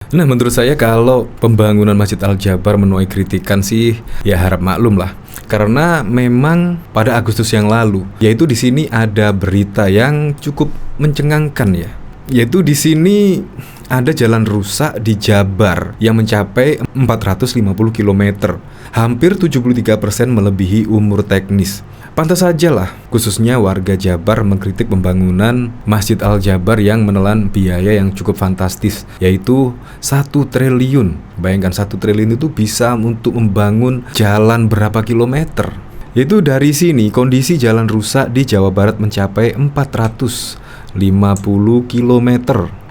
Nah, menurut saya kalau pembangunan Masjid Al-Jabar menuai kritikan sih ya harap maklum lah. Karena memang pada Agustus yang lalu, yaitu di sini ada berita yang cukup mencengangkan ya. Yaitu di sini ada jalan rusak di Jabar yang mencapai 450 km. Hampir 73% melebihi umur teknis. Pantas saja lah, khususnya warga Jabar mengkritik pembangunan Masjid Al-Jabar yang menelan biaya yang cukup fantastis, yaitu 1 triliun. Bayangkan 1 triliun itu bisa untuk membangun jalan berapa kilometer. Yaitu dari sini kondisi jalan rusak di Jawa Barat mencapai 450 km.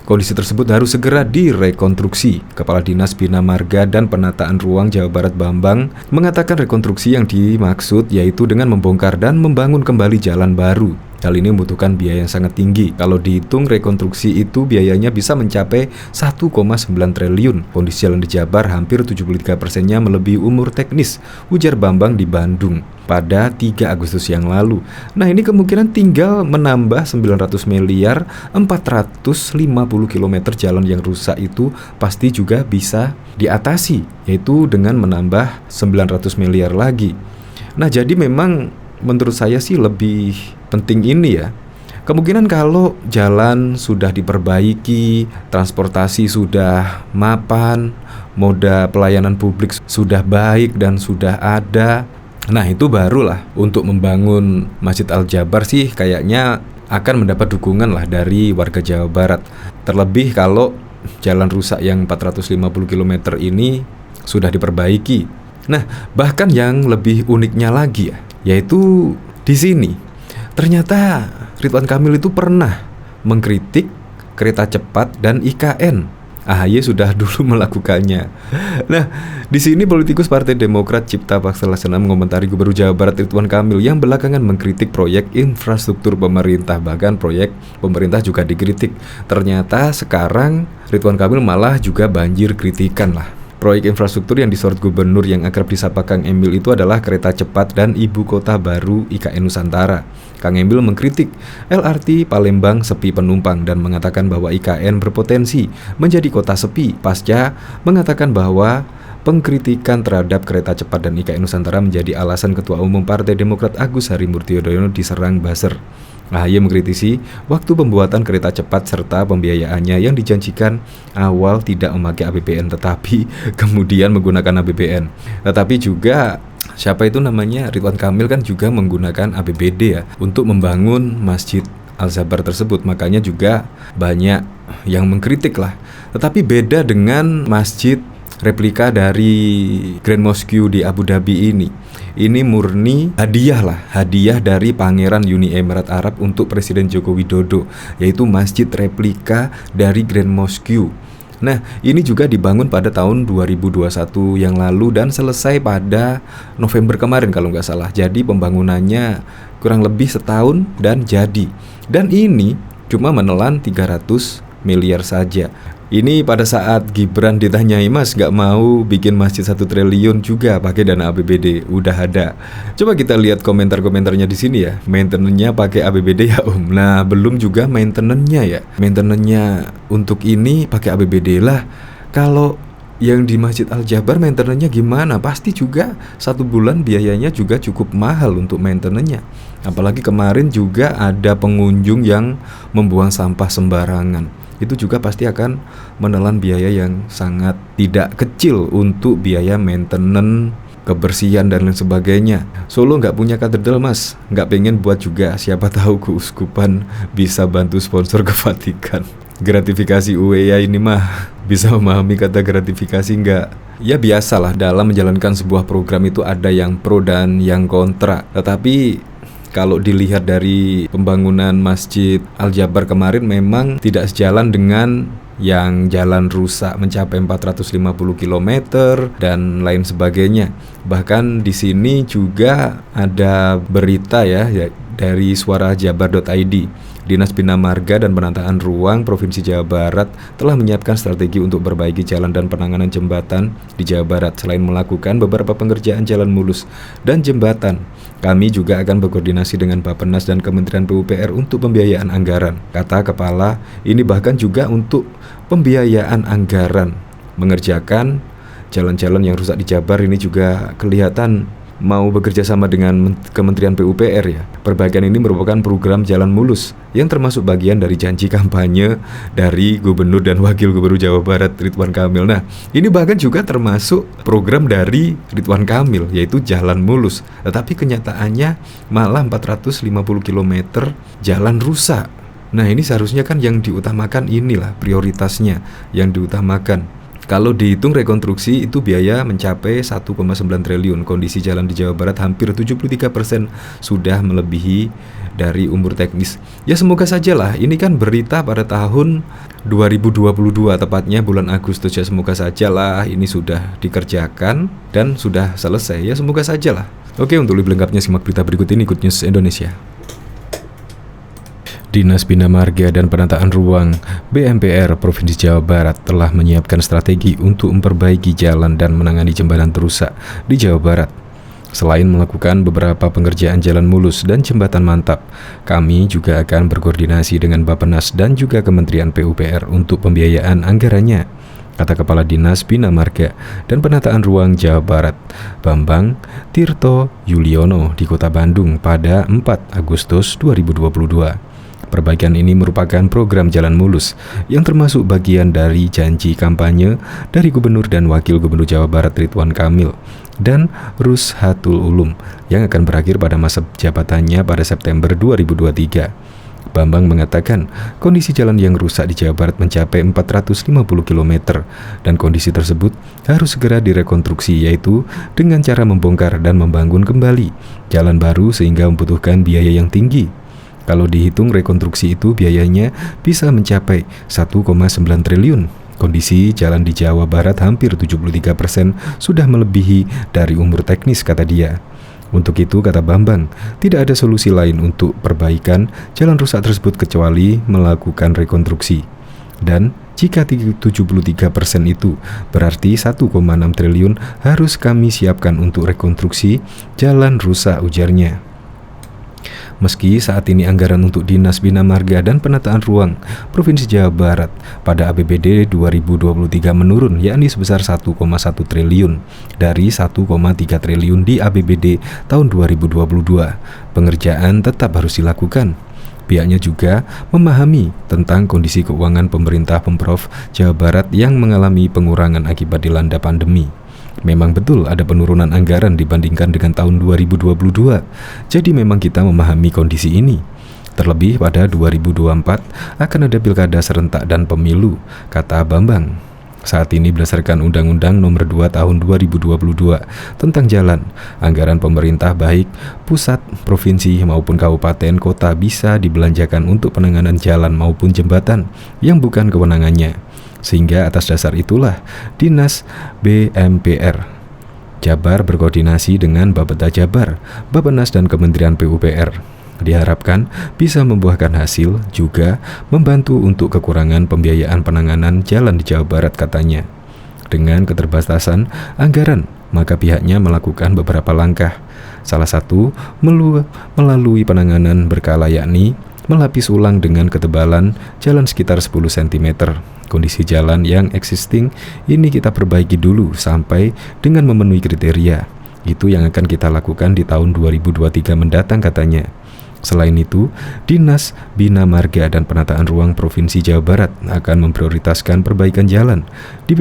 Kondisi tersebut harus segera direkonstruksi. Kepala Dinas Bina Marga dan Penataan Ruang Jawa Barat Bambang mengatakan rekonstruksi yang dimaksud yaitu dengan membongkar dan membangun kembali jalan baru. Hal ini membutuhkan biaya yang sangat tinggi. Kalau dihitung rekonstruksi itu biayanya bisa mencapai 1,9 triliun. Kondisi jalan di Jabar hampir 73%-nya melebihi umur teknis, ujar Bambang di Bandung pada 3 Agustus yang lalu. Nah, ini kemungkinan tinggal menambah 900 miliar, 450 km jalan yang rusak itu pasti juga bisa diatasi, yaitu dengan menambah 900 miliar lagi. Nah, jadi memang menurut saya sih lebih penting ini ya. Kemungkinan kalau jalan sudah diperbaiki, transportasi sudah mapan, moda pelayanan publik sudah baik dan sudah ada, nah itu barulah untuk membangun Masjid Al-Jabar sih kayaknya akan mendapat dukungan lah dari warga Jawa Barat. Terlebih kalau jalan rusak yang 450 km ini sudah diperbaiki. Nah, bahkan yang lebih uniknya lagi ya, yaitu di sini ternyata Ridwan Kamil itu pernah mengkritik kereta cepat dan IKN. AHY sudah dulu melakukannya. Nah, di sini politikus Partai Demokrat Cipta Paksa Laksana mengomentari Gubernur Jawa Barat Ridwan Kamil yang belakangan mengkritik proyek infrastruktur pemerintah. Bahkan proyek pemerintah juga dikritik. Ternyata sekarang Ridwan Kamil malah juga banjir kritikan lah. Proyek infrastruktur yang disorot gubernur yang akrab disapa Kang Emil itu adalah kereta cepat dan ibu kota baru IKN Nusantara. Kang Emil mengkritik LRT Palembang sepi penumpang dan mengatakan bahwa IKN berpotensi menjadi kota sepi. Pasca mengatakan bahwa pengkritikan terhadap kereta cepat dan IKN Nusantara menjadi alasan Ketua Umum Partai Demokrat Agus Harimurti Yudhoyono diserang buzzer. AHY mengkritisi waktu pembuatan kereta cepat serta pembiayaannya yang dijanjikan awal tidak memakai APBN tetapi kemudian menggunakan APBN. Tetapi juga siapa itu namanya Ridwan Kamil kan juga menggunakan APBD ya untuk membangun Masjid Al-Jabar tersebut. Makanya juga banyak yang mengkritik lah. Tetapi beda dengan masjid replika dari Grand Mosque di Abu Dhabi ini. Ini murni hadiah lah, hadiah dari Pangeran Uni Emirat Arab untuk Presiden Joko Widodo, yaitu masjid replika dari Grand Mosque. Nah, ini juga dibangun pada tahun 2021 yang lalu dan selesai pada November kemarin kalau nggak salah. Jadi pembangunannya kurang lebih setahun dan jadi. Dan ini cuma menelan 300 miliar saja. Ini pada saat Gibran ditanyai, Mas gak mau bikin masjid 1 triliun juga pakai dana APBD, udah ada. Coba kita lihat komentar-komentarnya di sini ya. Maintenance-nya pakai APBD ya Om. Nah, belum juga maintenance-nya ya. Maintenance-nya untuk ini pakai APBD lah. Kalau yang di Masjid Al-Jabar maintenance-nya gimana? Pasti juga 1 bulan biayanya juga cukup mahal untuk maintenance-nya. Apalagi kemarin juga ada pengunjung yang membuang sampah sembarangan. Itu juga pasti akan menelan biaya yang sangat tidak kecil untuk biaya maintenance, kebersihan dan lain sebagainya. Solo nggak punya katedral Mas, nggak pengen buat juga, siapa tahu keuskupan bisa bantu sponsor ke Vatikan. Gratifikasi UEA ini mah bisa memahami kata gratifikasi nggak? Ya biasalah dalam menjalankan sebuah program itu ada yang pro dan yang kontra. Tetapi kalau dilihat dari pembangunan Masjid Al-Jabar kemarin memang tidak sejalan dengan yang jalan rusak mencapai 450 km dan lain sebagainya. Bahkan di sini juga ada berita ya dari suarajabar.id. Dinas Bina Marga dan Penataan Ruang Provinsi Jawa Barat telah menyiapkan strategi untuk memperbaiki jalan dan penanganan jembatan di Jawa Barat. Selain melakukan beberapa pengerjaan jalan mulus dan jembatan, kami juga akan berkoordinasi dengan Bappenas dan Kementerian PUPR untuk pembiayaan anggaran. Kata kepala, ini bahkan juga untuk pembiayaan anggaran mengerjakan jalan-jalan yang rusak di Jabar ini juga kelihatan mau bekerja sama dengan Kementerian PUPR ya. Perbaikan ini merupakan program jalan mulus yang termasuk bagian dari janji kampanye dari Gubernur dan Wakil Gubernur Jawa Barat Ridwan Kamil. Nah, ini bahkan juga termasuk program dari Ridwan Kamil, yaitu jalan mulus. Tetapi kenyataannya malah 450 km jalan rusak. Nah, ini seharusnya kan yang diutamakan inilah prioritasnya yang diutamakan. Kalau dihitung rekonstruksi itu biaya mencapai 1,9 triliun. Kondisi jalan di Jawa Barat hampir 73% sudah melebihi dari umur teknis. Ya semoga sajalah, ini kan berita pada tahun 2022, tepatnya bulan Agustus. Ya semoga sajalah ini sudah dikerjakan dan sudah selesai. Ya semoga sajalah. Oke, untuk lebih lengkapnya simak berita berikut ini, Good News Indonesia. Dinas Bina Marga dan Penataan Ruang BMPR Provinsi Jawa Barat telah menyiapkan strategi untuk memperbaiki jalan dan menangani jembatan rusak di Jawa Barat. Selain melakukan beberapa pengerjaan jalan mulus dan jembatan mantap, kami juga akan berkoordinasi dengan Bappenas dan juga Kementerian PUPR untuk pembiayaan anggarannya, kata Kepala Dinas Bina Marga dan Penataan Ruang Jawa Barat, Bambang Tirto Yuliono di Kota Bandung pada 4 Agustus 2022. Perbaikan ini merupakan program jalan mulus yang termasuk bagian dari janji kampanye dari Gubernur dan Wakil Gubernur Jawa Barat Ridwan Kamil dan Rushatul Ulum yang akan berakhir pada masa jabatannya pada September 2023. Bambang mengatakan kondisi jalan yang rusak di Jawa Barat mencapai 450 km dan kondisi tersebut harus segera direkonstruksi, yaitu dengan cara membongkar dan membangun kembali jalan baru sehingga membutuhkan biaya yang tinggi. Kalau dihitung rekonstruksi itu biayanya bisa mencapai 1,9 triliun. Kondisi jalan di Jawa Barat hampir 73% sudah melebihi dari umur teknis, kata dia. Untuk itu, kata Bambang, tidak ada solusi lain untuk perbaikan jalan rusak tersebut kecuali melakukan rekonstruksi. Dan jika 73% itu berarti 1,6 triliun harus kami siapkan untuk rekonstruksi jalan rusak, ujarnya. Meski saat ini anggaran untuk Dinas Bina Marga dan Penataan Ruang Provinsi Jawa Barat pada APBD 2023 menurun, yakni sebesar 1,1 triliun dari 1,3 triliun di APBD tahun 2022, pengerjaan tetap harus dilakukan. Pihaknya juga memahami tentang kondisi keuangan pemerintah Pemprov Jawa Barat yang mengalami pengurangan akibat dilanda pandemi. Memang betul ada penurunan anggaran dibandingkan dengan tahun 2022. Jadi memang kita memahami kondisi ini. Terlebih pada 2024 akan ada pilkada serentak dan pemilu, kata Bambang. Saat ini berdasarkan Undang-Undang Nomor 2 Tahun 2022 tentang jalan, anggaran pemerintah baik pusat, provinsi maupun kabupaten kota bisa dibelanjakan untuk penanganan jalan maupun jembatan yang bukan kewenangannya. Sehingga atas dasar itulah Dinas BMPR Jabar berkoordinasi dengan Bapeda Jabar, Bappenas dan Kementerian PUPR. Diharapkan bisa membuahkan hasil, juga membantu untuk kekurangan pembiayaan penanganan jalan di Jawa Barat, katanya. Dengan keterbatasan anggaran, maka pihaknya melakukan beberapa langkah. Salah satu melalui penanganan berkala, yakni melapis ulang dengan ketebalan jalan sekitar 10 cm. Kondisi jalan yang existing ini kita perbaiki dulu sampai dengan memenuhi kriteria. Itu yang akan kita lakukan di tahun 2023 mendatang, katanya. Selain itu, Dinas Bina Marga dan Penataan Ruang Provinsi Jawa Barat akan memprioritaskan perbaikan jalan di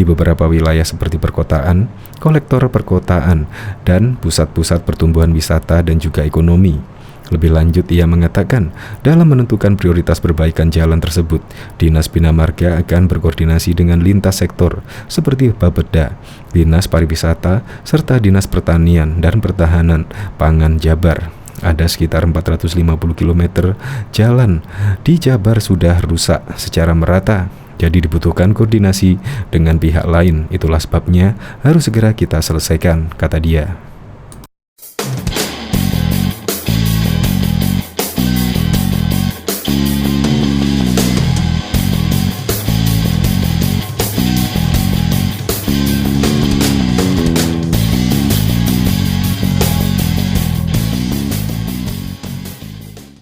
beberapa wilayah seperti perkotaan, kolektor perkotaan, dan pusat-pusat pertumbuhan wisata dan juga ekonomi. Lebih lanjut, ia mengatakan dalam menentukan prioritas perbaikan jalan tersebut, Dinas Bina Marga akan berkoordinasi dengan lintas sektor seperti Bapeda, Dinas Pariwisata, serta Dinas Pertanian dan Pertahanan Pangan Jabar. Ada sekitar 450 km jalan di Jabar sudah rusak secara merata. Jadi dibutuhkan koordinasi dengan pihak lain. Itulah sebabnya harus segera kita selesaikan, kata dia.